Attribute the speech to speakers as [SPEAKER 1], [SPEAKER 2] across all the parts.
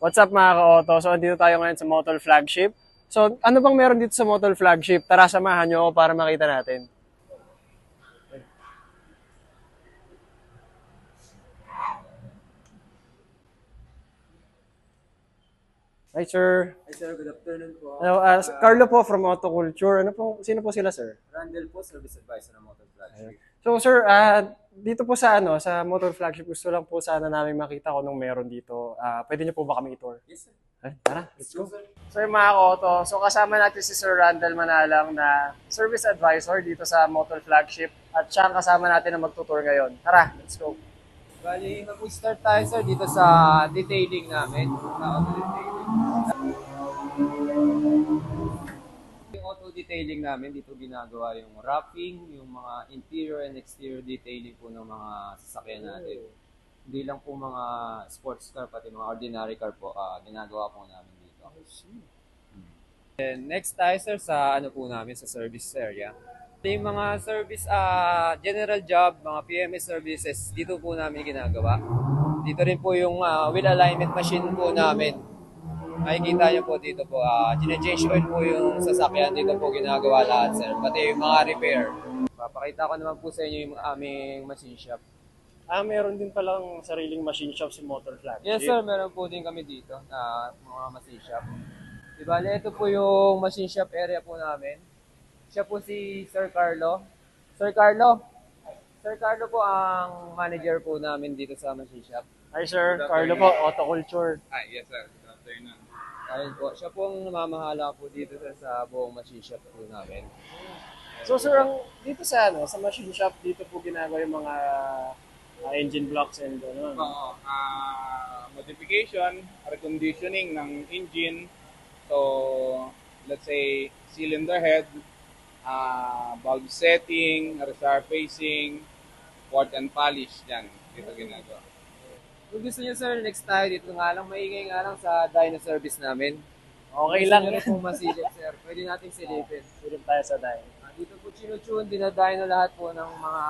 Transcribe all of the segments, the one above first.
[SPEAKER 1] What's up mga ka-auto? So, andito tayo ngayon sa Motul Flagship. So, ano bang meron dito sa Motul Flagship? Tara, samahan nyo ako para makita natin. Hi, sir.
[SPEAKER 2] Hi sir, good afternoon po.
[SPEAKER 1] Hello, Carlo po from Auto Culture. Sino po sila, sir?
[SPEAKER 2] Randall po, service advisor ng Motor Flagship.
[SPEAKER 1] So, sir, dito po sa Motul Flagship, gusto lang po sana namin makita kung anong meron dito. Pwede niyo po ba kami i-tour?
[SPEAKER 2] Yes sir.
[SPEAKER 1] Tara, let's go.
[SPEAKER 2] Sir.
[SPEAKER 1] So yung mga ka-auto, so kasama natin si Sir Randall Manalang na service advisor dito sa Motul Flagship at siya ang kasama natin na magtutour ngayon. Tara, let's go.
[SPEAKER 2] Bali, mag-start tayo sir dito sa detailing namin. Auto detailing. Yung auto detailing namin, dito ginagawa yung wrapping, yung mga interior and exterior detailing po ng mga sasakyan natin. Hindi lang po mga sports car, pati mga ordinary car po, ginagawa po namin dito. And next tayo sir sa po namin sa service area. Yung mga service, general job, mga PMS services, dito po namin ginagawa. Dito rin po yung wheel alignment machine po namin. Makikita nyo po dito po, gine-change oil po yung sasakyan, dito po ginagawa lahat sir. Pati yung mga repair. Papakita ko naman po sa inyo yung aming machine shop.
[SPEAKER 1] Meron din palang sariling machine shop si Motul Flagship.
[SPEAKER 2] Yes sir, meron po din kami dito na mga machine shop. Diba, ito po yung machine shop area po namin. Siya po si Sir Carlo. Sir Carlo po ang manager po namin dito sa machine shop.
[SPEAKER 1] Hi, Sir. Carlo po, Auto Culture.
[SPEAKER 3] Yes sir. Good afternoon.
[SPEAKER 2] Ayun po, siya po ang namamahala po dito sa buong machine shop po namin.
[SPEAKER 1] So, sir, dito sa machine shop, dito po ginagawa yung mga engine blocks and gano'n.
[SPEAKER 3] Modification, reconditioning ng engine. So, let's say, cylinder head, valve setting, resurfacing, port and polish, yan. Dito ginagawa.
[SPEAKER 2] Kung gusto niyo sir, next tayo dito nga lang, maingay nga lang sa dyno service namin.
[SPEAKER 1] Okay lang.
[SPEAKER 2] Gusto niyo po masilip sir, pwede nating silipin.
[SPEAKER 1] Silip tayo sa dahil.
[SPEAKER 2] Dito po chinutune, dinadyno lahat po ng mga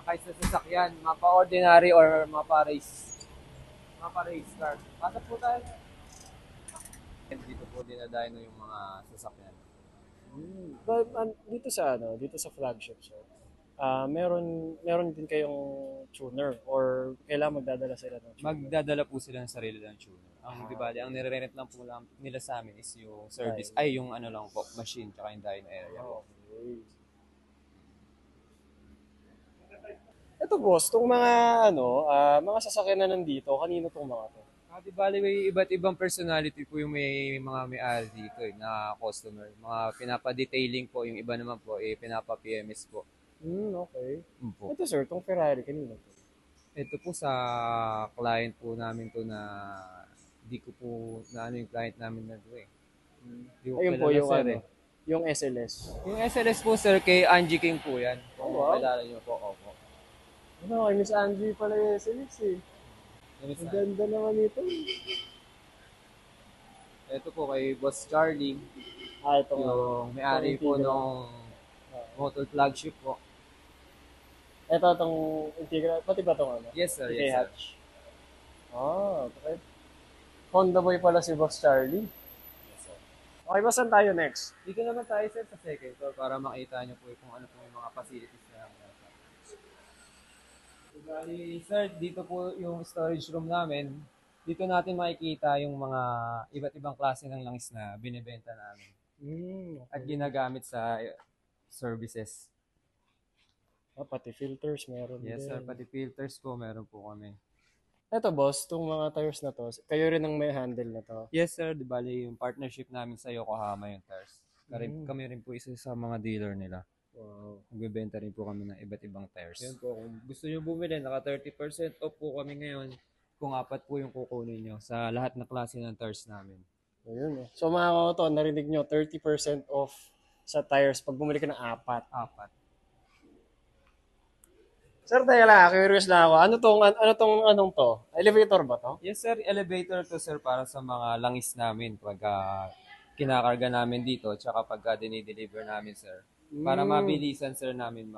[SPEAKER 2] kahit sa sasakyan, mga pa-ordinary or mga pa-race car. Pasok po tayo. Dito po dinadyno yung mga sasakyan.
[SPEAKER 1] But dito sa flagship, sir, meron din kayong tuner or kailangan magdadala sila ng tuner?
[SPEAKER 2] Magdadala po sila ng sarili ng tuner. Ang ang nire-rent lang po nila sa amin is yung service, ay yung lang po, machine, tsaka yung dyno area.
[SPEAKER 1] Okay. Ito boss, itong mga sasakyan na nandito, kanino itong mga to?
[SPEAKER 2] Di bali, may iba't ibang personality po yung mga may-ari dito na customer. Mga pinapa-detailing po, yung iba naman po, pinapa-PMS po.
[SPEAKER 1] Okay.
[SPEAKER 2] Po.
[SPEAKER 1] Ito sir, itong Ferrari, kanino to?
[SPEAKER 2] Ito po sa client po namin to na di ko po yung client namin na to eh.
[SPEAKER 1] Ayun po yung yung SLS.
[SPEAKER 2] Yung SLS po sir, kay Angie King po yan. Kung
[SPEAKER 1] wow.
[SPEAKER 2] kilala niyo po, opo.
[SPEAKER 1] Kay Miss Angie pala yung SLS eh. Ang ganda naman ito.
[SPEAKER 2] Ito po kay Boss Charlie.
[SPEAKER 1] Ito
[SPEAKER 2] yung may-ari po nung Motul Flagship po.
[SPEAKER 1] Ito itong Integra, pati ba itong
[SPEAKER 2] Yes sir,
[SPEAKER 1] yes
[SPEAKER 2] sir.
[SPEAKER 1] Okay. Honda boy pala si Boss Charlie.
[SPEAKER 2] Yes sir.
[SPEAKER 1] Okay, ba saan tayo next?
[SPEAKER 2] Dito naman tayo sir sa second floor para makita nyo po kung ano po yung mga facilities na Bali, sir, dito po yung storage room namin. Dito natin makikita yung mga iba't ibang klase ng langis na binibenta namin.
[SPEAKER 1] Okay.
[SPEAKER 2] At ginagamit sa services.
[SPEAKER 1] Pati filters meron din.
[SPEAKER 2] Yes sir, pati filters po meron po kami.
[SPEAKER 1] Ito boss, itong mga tires na to, kayo rin ang may handle na to?
[SPEAKER 2] Yes sir, di bali yung partnership namin sa Yokohama yung tires. Kami rin po isa sa mga dealer nila.
[SPEAKER 1] Wow.
[SPEAKER 2] Nagbebenta rin po kami ng iba't ibang tires.
[SPEAKER 1] Yan po,
[SPEAKER 2] Kung gusto nyo bumili, naka 30% off po kami ngayon. Kung 4 po yung kukunin nyo sa lahat na klase ng tires namin.
[SPEAKER 1] Ayun. So mga kauto, narinig nyo, 30% off sa tires pag bumili ka ng 4.
[SPEAKER 2] 4.
[SPEAKER 1] Sir, teka lang, curious lang ako. Anong to? Elevator ba to?
[SPEAKER 2] Yes sir, elevator to sir para sa mga langis namin pag kinakarga namin dito tsaka pag dinideliver namin sir. Para mabilisan sir namin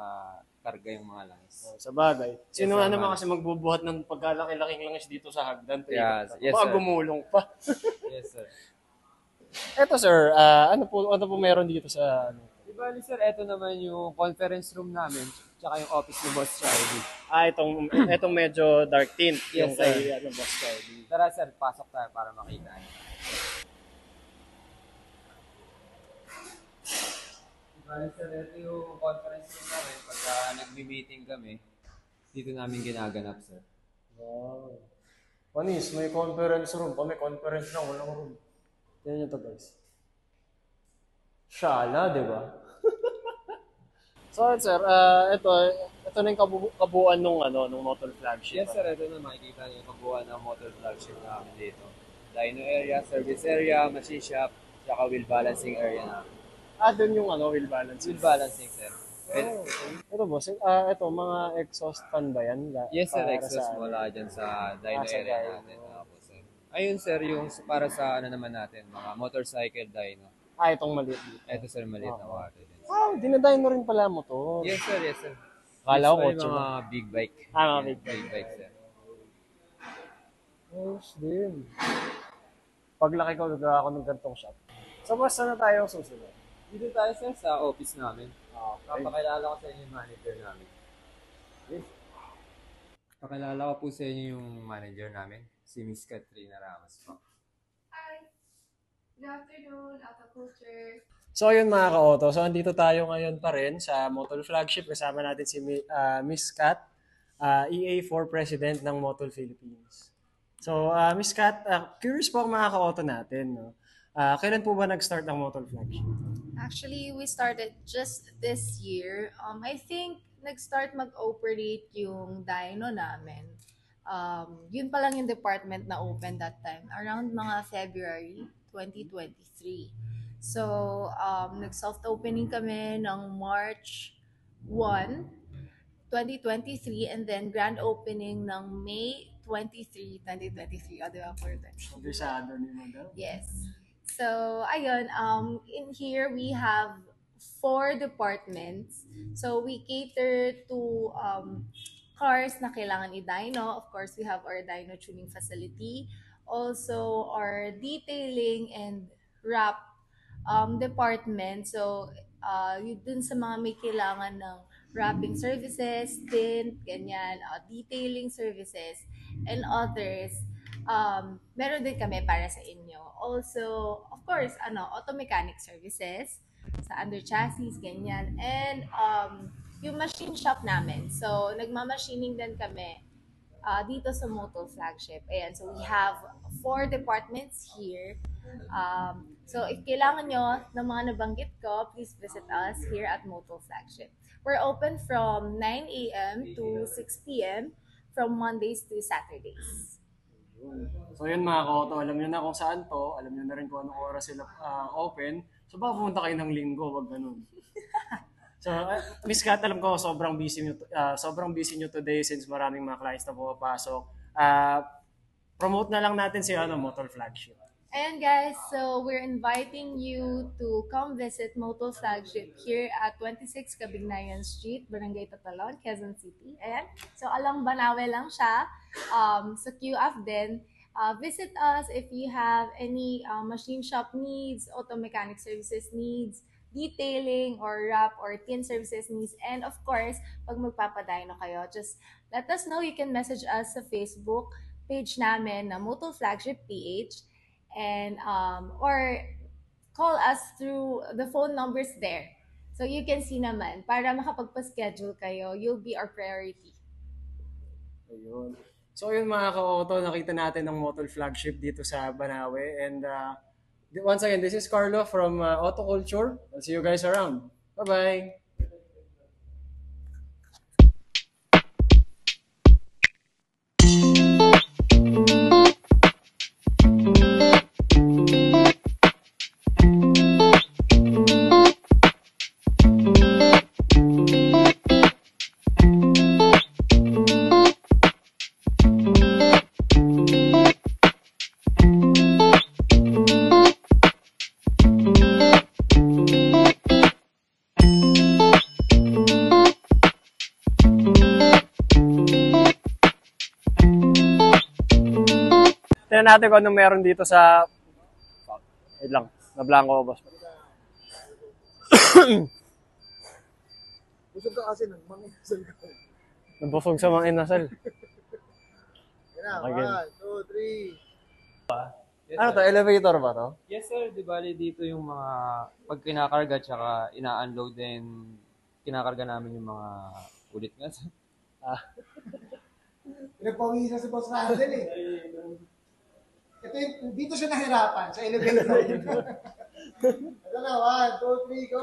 [SPEAKER 2] karga yung mga langis.
[SPEAKER 1] Sa bagay. Sino
[SPEAKER 2] Yes,
[SPEAKER 1] nga
[SPEAKER 2] sir,
[SPEAKER 1] naman
[SPEAKER 2] ma'am.
[SPEAKER 1] kasi magbubuhat ng pagkalaki-laking langis dito sa hagdan?
[SPEAKER 2] Yes, yes,
[SPEAKER 1] Baka
[SPEAKER 2] sir.
[SPEAKER 1] gumulong pa.
[SPEAKER 2] Yes, sir.
[SPEAKER 1] Eto sir, ano po meron dito sa ano?
[SPEAKER 2] Di bali, sir, ito naman yung conference room namin, tsaka yung office ni Boss Charlie.
[SPEAKER 1] Itong medyo dark tint,
[SPEAKER 2] Yes,
[SPEAKER 1] yung kay
[SPEAKER 2] sir.
[SPEAKER 1] Boss Charlie.
[SPEAKER 2] Tara, sir, pasok tayo para makita niyo. Di bali, sir, ito yung conference room namin. Pagka nagmi-meeting kami, dito namin ginaganap, sir.
[SPEAKER 1] Wow. Panis, may conference room. Kami conference lang, walang room. Yan yun to guys. Shala, di ba? So sir, ito na yung kabuuan nung motor flagship.
[SPEAKER 2] Yes, sir, ito na makikita niyo yung kabuuan ng motor flagship namin dito. Dyno area, service area, machine shop, tsaka wheel balancing area namin.
[SPEAKER 1] Doon yung wheel balance.
[SPEAKER 2] Wheel balancing, sir.
[SPEAKER 1] Ito boss, ito mga exhaust fan ba yan?
[SPEAKER 2] Yes, sir,
[SPEAKER 1] Para
[SPEAKER 2] exhaust
[SPEAKER 1] sa-
[SPEAKER 2] mula dyan sa dyno
[SPEAKER 1] sa
[SPEAKER 2] area
[SPEAKER 1] dyno.
[SPEAKER 2] natin. Opo, sir. Ayun, sir, yung para sa ano naman natin, mga motorcycle dyno.
[SPEAKER 1] Itong maliit dito.
[SPEAKER 2] Ito, sir, maliit na water din.
[SPEAKER 1] Dinadayin mo rin pala mo to.
[SPEAKER 2] Yes, sir, yes, sir.
[SPEAKER 1] Akala ko
[SPEAKER 2] Yes,
[SPEAKER 1] kotse
[SPEAKER 2] mga
[SPEAKER 1] ba?
[SPEAKER 2] big bike.
[SPEAKER 1] Mga
[SPEAKER 2] Yan,
[SPEAKER 1] big
[SPEAKER 2] bike, sir.
[SPEAKER 1] Ayos din. Paglaki ko, gagawa ako ng gantong shop. So, basta na tayo susunod.
[SPEAKER 2] Dito tayo, sir, sa office namin.
[SPEAKER 1] Okay.
[SPEAKER 2] Papakilala ko sa inyo yung manager namin.
[SPEAKER 1] Yes.
[SPEAKER 2] Pakilala ko po sa inyo yung manager namin, si Miss Katrina Ramos po.
[SPEAKER 4] Hi! Good afternoon, Alpha Culture.
[SPEAKER 1] So ayun mga ka-auto, so andito tayo ngayon pa rin sa Motul Flagship. Kasama natin si Miss Kat, EA4 President ng Motul Philippines. So Miss Kat, curious po ang mga ka-auto natin. No? Kailan po ba nag-start ng Motul Flagship?
[SPEAKER 4] Actually, we started just this year. I think nag-start mag-operate yung dyno namin. Yun pa lang yung department na open that time, around mga February 2023. So, nag-soft opening kami ng March 1, 2023, and then grand opening ng May 23, 2023. O, diba? For 2023.
[SPEAKER 1] Obisado ni Madam.
[SPEAKER 4] Yes. So, ayun, in here we have 4 departments. So, we cater to cars na kailangan i-dyno. Of course, we have our dyno tuning facility. Also, our detailing and wrap department. So, dun sa mga may kailangan ng wrapping services, tint, ganyan, detailing services, and others, meron din kami para sa inyo. Also, of course, auto mechanic services sa under chassis, ganyan. And yung machine shop namin. So, nagmamachining din kami dito sa Motul Flagship. Ayan, so we have 4 departments here. So, if kailangan nyo ng mga nabanggit ko, please visit us here at Motul Flagship. We're open from 9 a.m. to 6 p.m. from Mondays to Saturdays.
[SPEAKER 1] So yun mga ka-auto, alam nyo na kung saan to, alam nyo na rin kung anong oras sila open. So baka pumunta kayo ng linggo, wag ganun. So, Miss Kat, alam ko sobrang busy nyo today since maraming mga clients na pumapasok. Promote na lang natin si Motul Flagship.
[SPEAKER 4] Ayan guys, so we're inviting you to come visit Motul Flagship here at 26 Cabignayan Street, Barangay Tatalon, Quezon City. Ayan, so alang Banawe lang siya. Sa QF din. Visit us if you have any machine shop needs, auto mechanic services needs, detailing or wrap or tin services needs, and of course, pag magpapadino kayo, just let us know. You can message us sa Facebook page namin na Motul Flagship PH, and or call us through the phone numbers there. So you can see naman, para makapagpa-schedule kayo, you'll be our priority.
[SPEAKER 1] Ayun. So yun mga ka-auto, nakita natin ang Motul Flagship dito sa Banawe. And once again, this is Carlo from Auto Culture. I'll see you guys around. Bye-bye! Tingnan natin kung anong meron dito sa... Wait lang, nablanko ko, boss.
[SPEAKER 5] Busog ka kasi ng mga inasal ka.
[SPEAKER 1] Nabusog sa mga inasal.
[SPEAKER 5] Yan na,
[SPEAKER 1] Okay.
[SPEAKER 5] 1, 2, 3.
[SPEAKER 2] Ano
[SPEAKER 5] to? Elevator ba to?
[SPEAKER 2] Yes sir, di bali dito yung mga pag kinakarga tsaka ina-unload din kinakarga namin yung mga ulit nga.
[SPEAKER 5] Pinagpawisan si Boss Randall eh. Ito yung, dito siya nahirapan sa elevator. Ito na, 1, 2, 3, go!